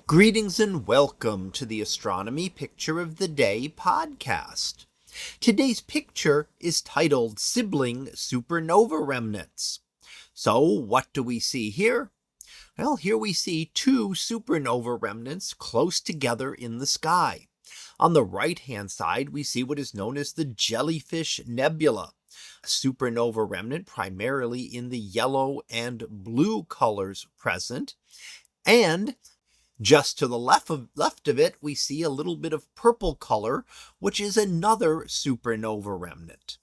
Greetings and welcome to the Astronomy Picture of the Day podcast. Today's picture is titled Sibling Supernova Remnants. So what do we see here? Well, here we see two supernova remnants close together in the sky. On the right-hand side, we see what is known as the Jellyfish Nebula, a supernova remnant primarily in the yellow and blue colors present, and just to the left of it, we see a little bit of purple color, which is another supernova remnant.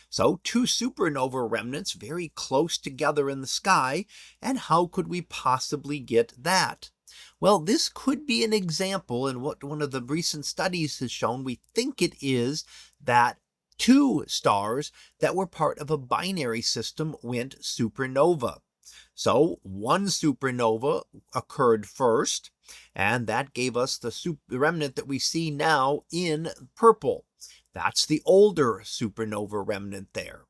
So two supernova remnants very close together in the sky, and how could we possibly get that? Well, this could be an example, and what one of the recent studies has shown, we think it is that two stars that were part of a binary system went supernova. So one supernova occurred first, and that gave us the remnant that we see now in purple. That's the older supernova remnant there.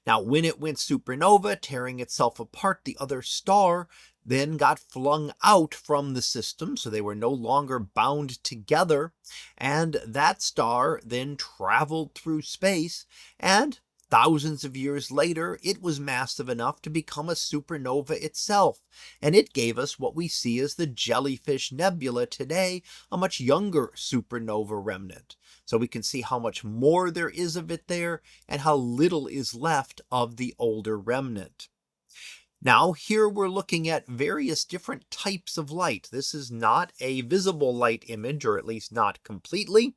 Now, when it went supernova, tearing itself apart, the other star then got flung out from the system, so they were no longer bound together, and that star then traveled through space, and thousands of years later, it was massive enough to become a supernova itself, and it gave us what we see as the Jellyfish Nebula today, a much younger supernova remnant. So we can see how much more there is of it there and how little is left of the older remnant. Now, here we're looking at various different types of light. This is not a visible light image, or at least not completely.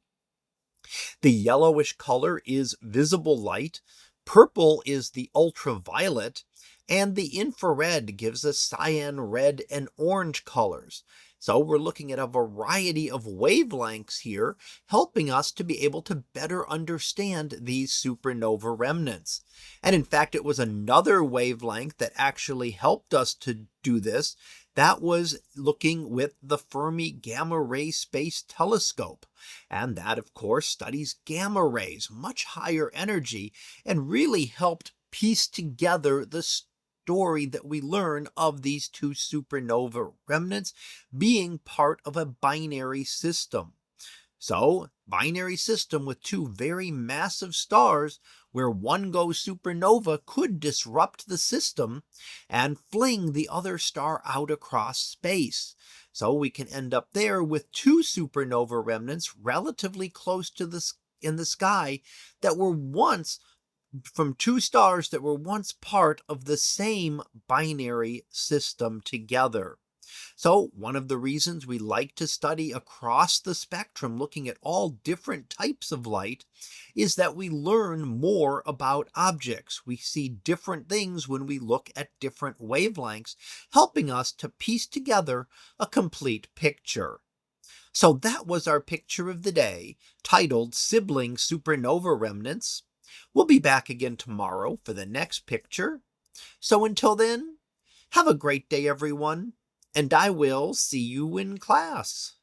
The yellowish color is visible light, purple is the ultraviolet, and the infrared gives us cyan, red, and orange colors. So we're looking at a variety of wavelengths here, helping us to be able to better understand these supernova remnants. And in fact, it was another wavelength that actually helped us to do this. That was looking with the Fermi Gamma Ray Space Telescope. And that, of course, studies gamma rays, much higher energy, and really helped piece together the story that we learn of these two supernova remnants being part of a binary system. So, binary system with two very massive stars where one goes supernova could disrupt the system and fling the other star out across space. So we can end up there with two supernova remnants relatively close to in the sky that were once from two stars that were once part of the same binary system together. So one of the reasons we like to study across the spectrum, looking at all different types of light, is that we learn more about objects. We see different things when we look at different wavelengths, helping us to piece together a complete picture. So that was our picture of the day, titled Sibling Supernova Remnants. We'll be back again tomorrow for the next picture. So until then, have a great day, everyone, and I will see you in class.